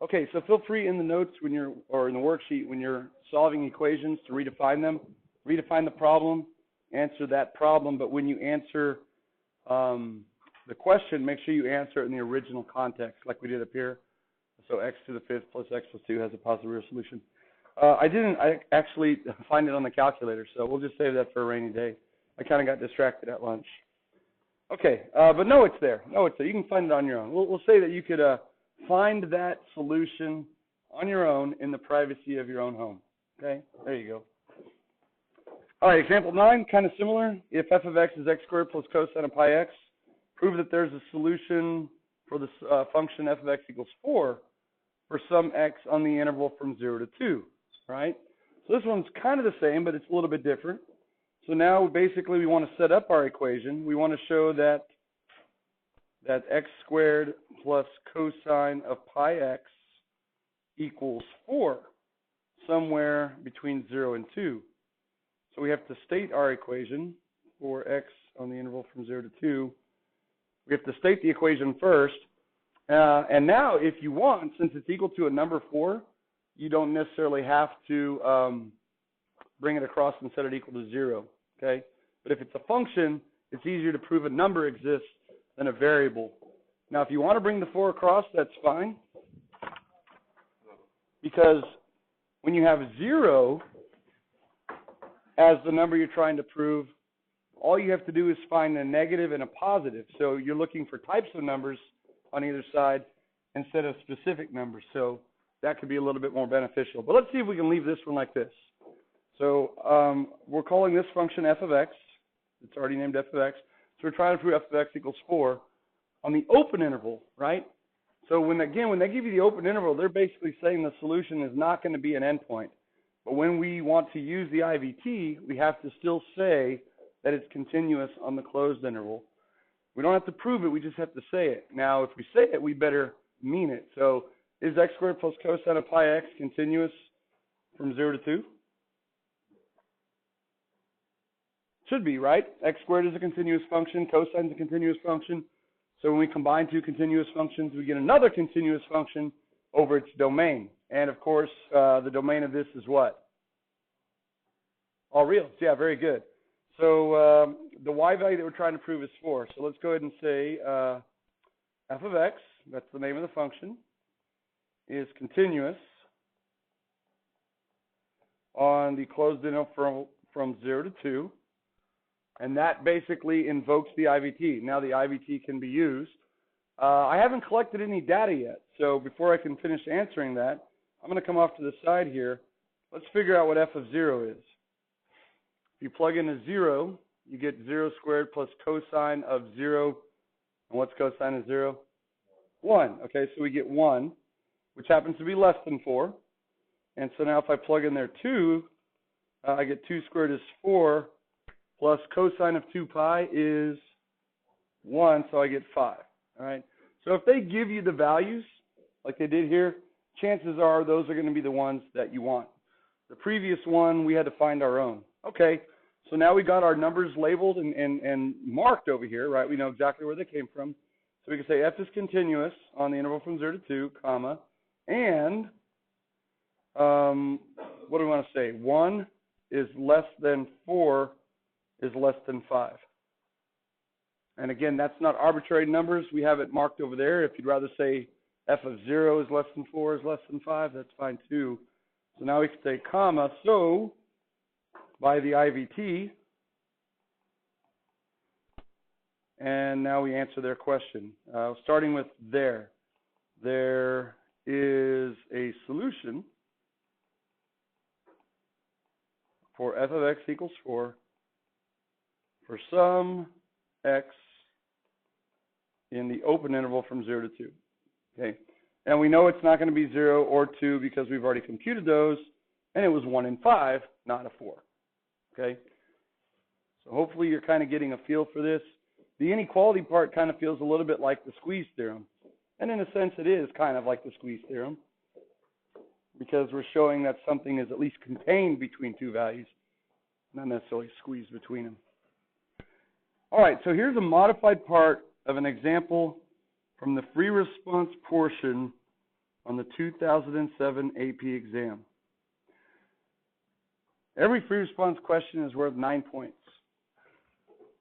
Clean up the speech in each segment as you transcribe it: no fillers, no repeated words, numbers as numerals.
Okay, so feel free in the notes when you're, or in the worksheet when you're solving equations to redefine them, redefine the problem, answer that problem. But when you answer the question, make sure you answer it in the original context, like we did up here. So x to the fifth plus x plus 2 has a positive real solution. I actually find it on the calculator, so we'll just save that for a rainy day. I kind of got distracted at lunch. Okay, but no, it's there. No, it's there. You can find it on your own. We'll say that you could find that solution on your own in the privacy of your own home. Okay, there you go. All right, example 9, kind of similar. If f of x is x squared plus cosine of pi x, prove that there's a solution for this function f of x equals 4 for some x on the interval from 0 to 2, right? So this one's kind of the same, but it's a little bit different. So now basically we want to set up our equation. We want to show that x squared plus cosine of pi x equals 4 somewhere between 0 and 2. So we have to state our equation for x on the interval from 0 to 2. We have to state the equation first. And now if you want, since it's equal to a number 4, you don't necessarily have to bring it across and set it equal to 0. Okay? But if it's a function, it's easier to prove a number exists than a variable. Now, if you want to bring the 4 across, that's fine. Because when you have 0 as the number you're trying to prove, all you have to do is find a negative and a positive. So you're looking for types of numbers on either side instead of specific numbers. So that could be a little bit more beneficial. But let's see if we can leave this one like this. So we're calling this function f of x. It's already named f of x. So we're trying to prove f of x equals 4 on the open interval, right? So when they give you the open interval, they're basically saying the solution is not going to be an endpoint. But when we want to use the IVT, we have to still say that it's continuous on the closed interval. We don't have to prove it, we just have to say it. Now, if we say it, we better mean it. So is x squared plus cosine of pi x continuous from 0 to 2? Should be, right? X squared is a continuous function, cosine is a continuous function. So when we combine two continuous functions, we get another continuous function over its domain. And of course, the domain of this is what? All reals. Yeah, very good. So the y value that we're trying to prove is 4. So let's go ahead and say f of x, that's the name of the function, is continuous on the closed interval from 0 to 2. And that basically invokes the IVT. Now the IVT can be used. I haven't collected any data yet. So before I can finish answering that, I'm going to come off to the side here. Let's figure out what f of 0 is. If you plug in a 0, you get 0 squared plus cosine of 0. And what's cosine of 0? 1. Okay, so we get 1, which happens to be less than 4. And so now if I plug in there 2, I get 2 squared is 4, plus cosine of 2 pi is 1, so I get 5. All right. So if they give you the values, like they did here, chances are those are going to be the ones that you want. The previous one, we had to find our own. Okay, so now we got our numbers labeled and marked over here, right? We know exactly where they came from. So we can say f is continuous on the interval from 0 to 2, comma, and what do we want to say? 1 is less than 4 is less than 5. And again, that's not arbitrary numbers. We have it marked over there. If you'd rather say f of 0 is less than 4 is less than 5, that's fine too. So now we can say comma, so by the IVT, and now we answer their question. Starting with there is a solution for f of x equals 4 for some x in the open interval from 0 to 2. Okay, and we know it's not going to be 0 or 2 because we've already computed those, and it was 1 and 5, not a 4. Okay, so hopefully you're kind of getting a feel for this. The inequality part kind of feels a little bit like the squeeze theorem, and in a sense it is kind of like the squeeze theorem because we're showing that something is at least contained between two values, not necessarily squeezed between them. All right, so here's a modified part of an example from the free response portion on the 2007 AP exam. Every free response question is worth 9 points.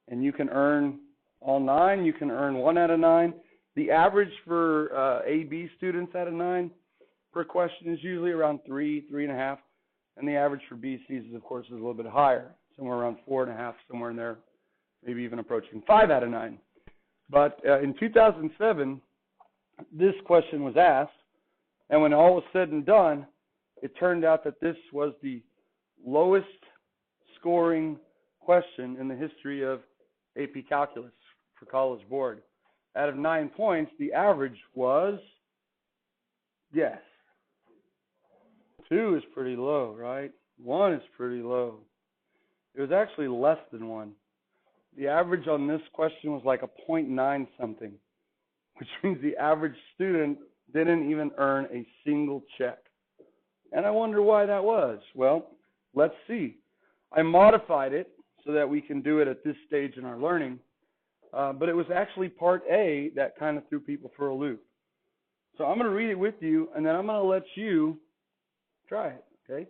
And you can earn all 9. You can earn 1 out of 9. The average for AB students out of 9 per question is usually around 3, 3.5. And the average for BCs, is, of course, is a little bit higher, somewhere around 4.5, somewhere in there, maybe even approaching 5 out of 9. But in 2007, this question was asked, and when all was said and done, it turned out that this was the lowest scoring question in the history of AP Calculus for College Board. Out of 9 points, the average was, yes, 2 is pretty low, right? 1 is pretty low. It was actually less than 1. The average on this question was like a 0.9 something, which means the average student didn't even earn a single check. And I wonder why that was. Well, let's see. I modified it so that we can do it at this stage in our learning, but it was actually part A that kind of threw people for a loop. So I'm going to read it with you, and then I'm going to let you try it, okay?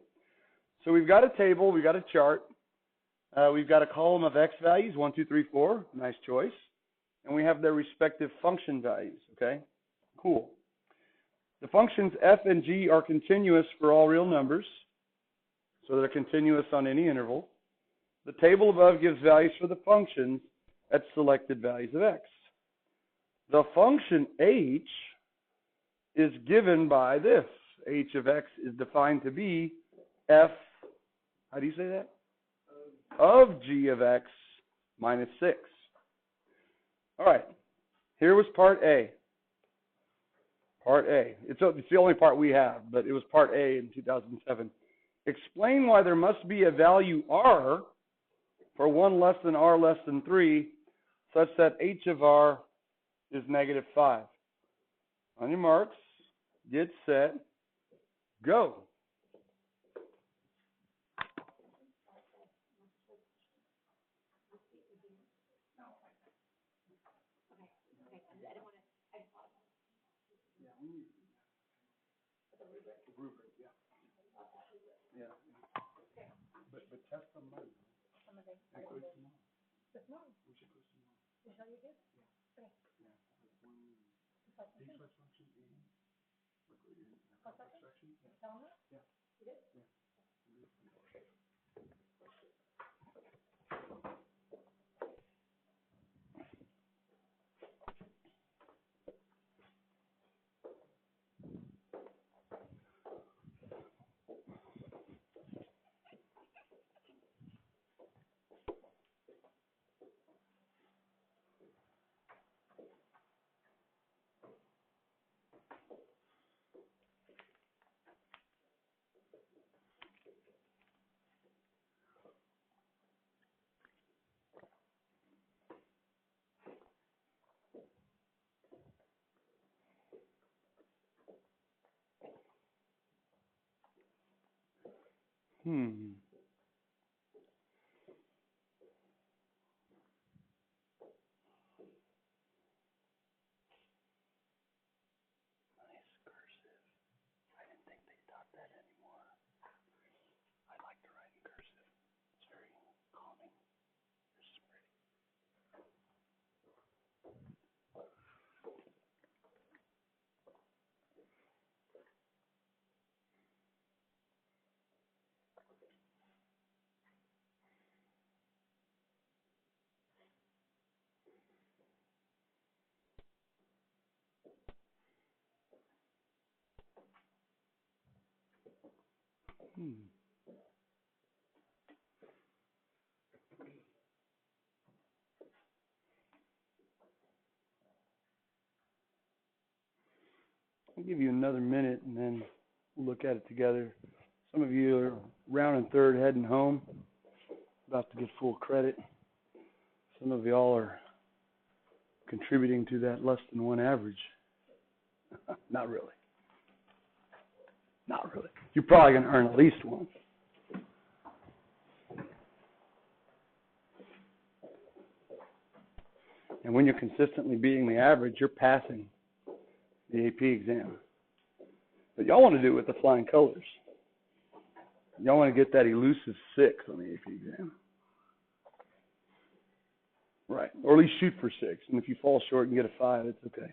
So we've got a table, we've got a chart, we've got a column of x values, 1, 2, 3, 4, nice choice, and we have their respective function values, okay? Cool. The functions f and g are continuous for all real numbers, so they're continuous on any interval. The table above gives values for the functions at selected values of x. The function h is given by this. H of x is defined to be f, how do you say that? Of g of x minus 6. All right, here was part A. Part A. It's the only part we have, but it was part A in 2007. Explain why there must be a value r for 1 less than r less than 3, such that h of r is negative 5. On your marks, get set, go. Yeah. But test them later. I'll give you another minute and then we'll look at it together. Some of you are round and third heading home, about to get full credit. Some of y'all are contributing to that less than 1 average. Not really. Not really. You're probably going to earn at least 1. And when you're consistently beating the average, you're passing the AP exam. But y'all want to do it with the flying colors. Y'all want to get that elusive 6 on the AP exam. Right. Or at least shoot for 6. And if you fall short and get a 5, it's okay.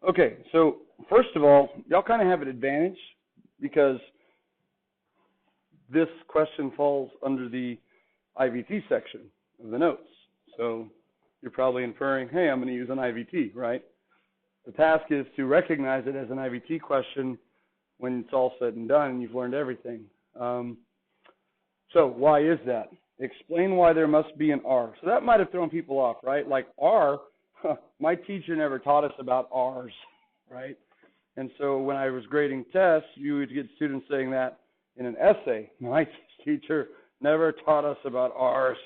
Okay, so first of all, y'all kind of have an advantage because this question falls under the IVT section of the notes. So you're probably inferring, hey, I'm going to use an IVT, right? The task is to recognize it as an IVT question when it's all said and done and you've learned everything. So why is that? Explain why there must be an R. So that might have thrown people off, right? Like R, my teacher never taught us about R's, right? And so when I was grading tests, you would get students saying that in an essay. My teacher never taught us about R's.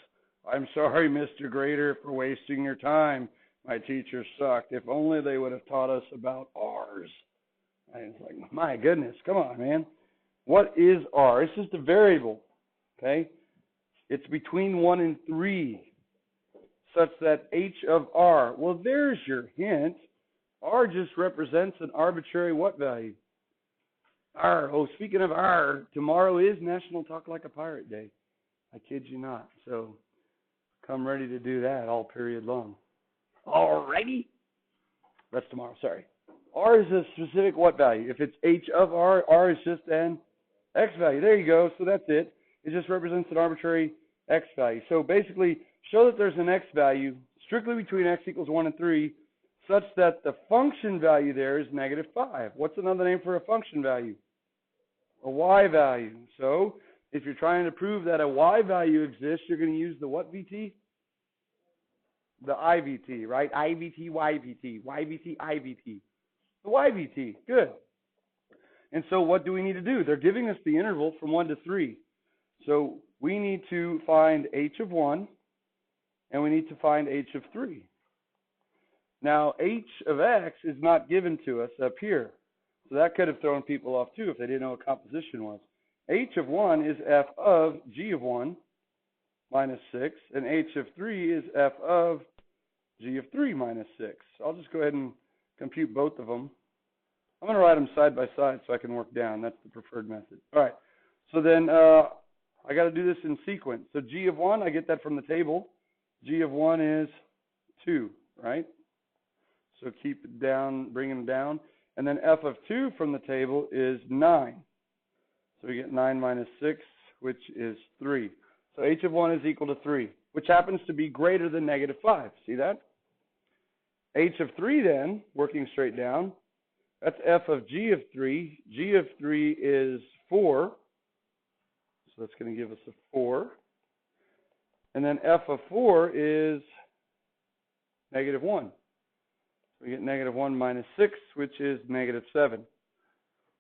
I'm sorry, Mr. Grader, for wasting your time. My teacher sucked. If only they would have taught us about R's. I was like, my goodness, come on, man. What is R? It's just a variable, okay? It's between 1 and 3, such that H of R, well, there's your hint. R just represents an arbitrary what value? R. Oh, speaking of R, tomorrow is National Talk Like a Pirate Day. I kid you not. So come ready to do that all period long. Alrighty. That's tomorrow, sorry. R is a specific what value? If it's H of R, R is just an X value. There you go. So that's it. It just represents an arbitrary X value. So basically, show that there's an X value strictly between X equals 1 and 3, such that the function value there is -5. What's another name for a function value? A Y value. So if you're trying to prove that a Y value exists, you're going to use the what VT? The IVT, right? IVT, YVT, YVT, IVT. The YVT. Good. And so what do we need to do? They're giving us the interval from 1 to 3. So we need to find H of 1, and we need to find H of 3. Now, H of X is not given to us up here. So that could have thrown people off too if they didn't know what composition was. H of 1 is F of G of 1 minus 6, and H of 3 is F of G of 3 minus 6. I'll just go ahead and compute both of them. I'm going to write them side by side so I can work down. That's the preferred method. All right. So then I got to do this in sequence. So G of 1, I get that from the table. G of 1 is 2, right? So keep it down, bring them down. And then F of 2 from the table is 9. So we get 9 minus 6, which is 3. So H of 1 is equal to 3, which happens to be greater than -5. See that? H of 3 then, working straight down, that's F of G of 3. G of 3 is 4. So that's going to give us a 4. And then F of 4 is -1. So we get -1 minus 6, which is -7.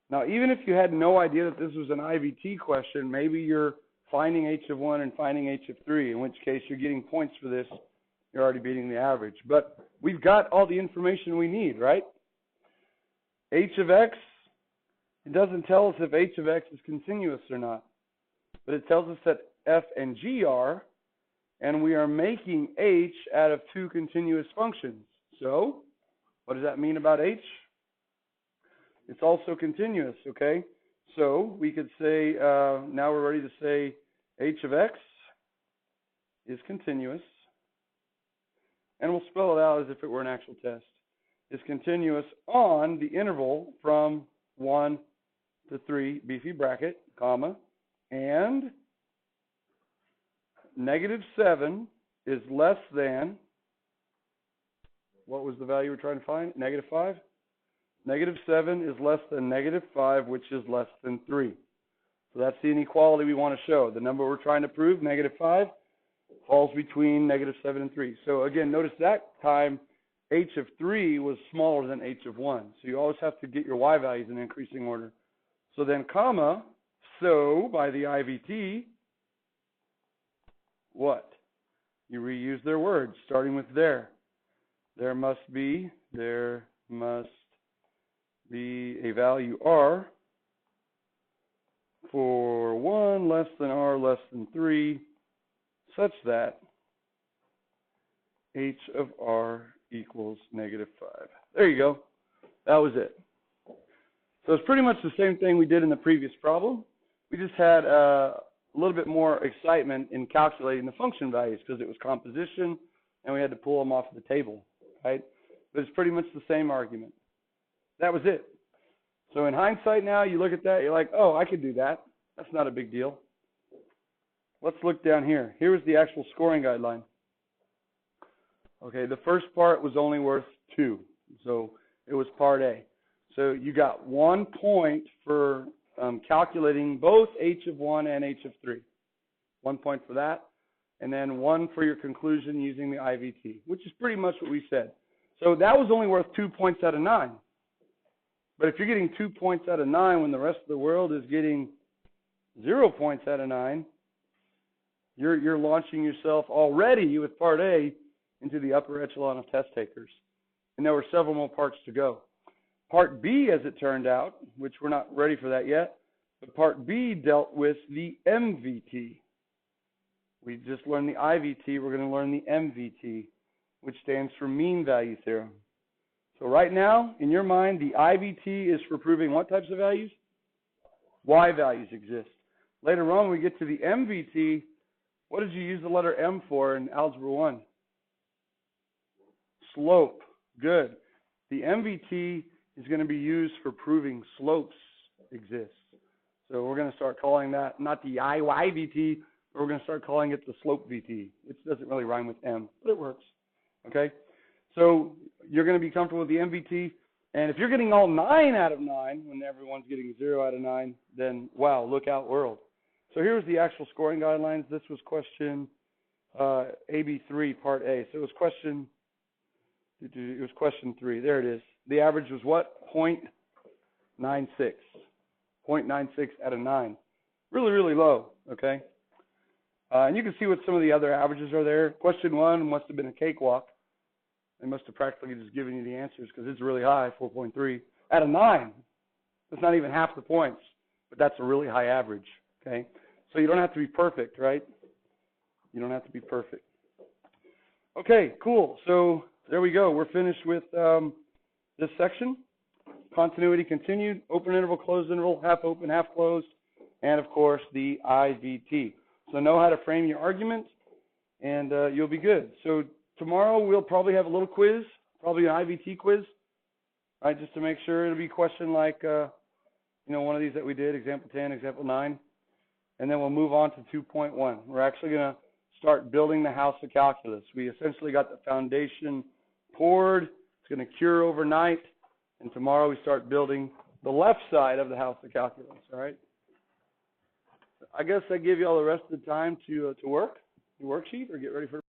Now, even if you had no idea that this was an IVT question, maybe you're finding H of 1 and finding H of 3, in which case you're getting points for this. You're already beating the average. But we've got all the information we need, right? H of X, it doesn't tell us if H of X is continuous or not. But it tells us that F and G are, and we are making H out of 2 continuous functions. So, what does that mean about H? It's also continuous, okay? So, we could say, now we're ready to say H of X is continuous. And we'll spell it out as if it were an actual test. Is continuous on the interval from 1 to 3, beefy bracket, comma, and -7 is less than, what was the value we're trying to find? -5? -7 is less than -5, which is less than 3. So that's the inequality we want to show. The number we're trying to prove, -5, falls between -7 and 3. So again, notice that time H of 3 was smaller than H of 1. So you always have to get your Y values in increasing order. So then comma, so by the IVT, what? You reuse their words, starting with there. There must be a value R for 1 less than R less than 3, such that H of R equals -5. There you go. That was it. So it's pretty much the same thing we did in the previous problem. We just had a little bit more excitement in calculating the function values because it was composition and we had to pull them off the table, right? But it's pretty much the same argument. That was it. So in hindsight now, you look at that, you're like, oh, I could do that. That's not a big deal. Let's look down here. Here was the actual scoring guideline. Okay, the first part was only worth 2. So it was part A. So you got 1 point for calculating both h of 1 and h of 3. 1 point for that. And then 1 for your conclusion using the IVT, which is pretty much what we said. So that was only worth 2 points out of 9. But if you're getting 2 points out of 9 when the rest of the world is getting 0 points out of 9, you're launching yourself already with part A into the upper echelon of test takers. And there were several more parts to go. Part B, as it turned out, which we're not ready for that yet, but part B dealt with the MVT. We just learned the IVT. We're going to learn the MVT, which stands for mean value theorem. So right now, in your mind, the IVT is for proving what types of values? Y values exist. Later on, when we get to the MVT, what did you use the letter M for in Algebra 1? Slope. Good. The MVT is going to be used for proving slopes exist. So we're going to start calling that not the IYVT, but we're going to start calling it the slope VT. It doesn't really rhyme with M, but it works. Okay? So you're going to be comfortable with the MVT. And if you're getting all 9 out of 9 when everyone's getting 0 out of 9, then wow, look out world. So here's the actual scoring guidelines. This was question AB3, part A. So it was question 3. There it is. The average was what? 0.96. 0.96 out of 9. Really, really low, okay? And you can see what some of the other averages are there. Question 1 must have been a cakewalk. They must have practically just given you the answers because it's really high, 4.3. Out of 9. That's not even half the points, but that's a really high average, okay? So you don't have to be perfect, right? You don't have to be perfect. Okay, cool. So there we go. We're finished with this section. Continuity continued, open interval, closed interval, half open, half closed, and of course the IVT. So know how to frame your argument, and you'll be good. So tomorrow we'll probably have a little quiz, probably an IVT quiz, right? Just to make sure it'll be a question like, one of these that we did, example 10, example 9, and then we'll move on to 2.1. We're actually going to start building the house of calculus. We essentially got the foundation poured. It's going to cure overnight. And tomorrow we start building the left side of the house of calculus, all right? I guess I give you all the rest of the time to work your worksheet or get ready for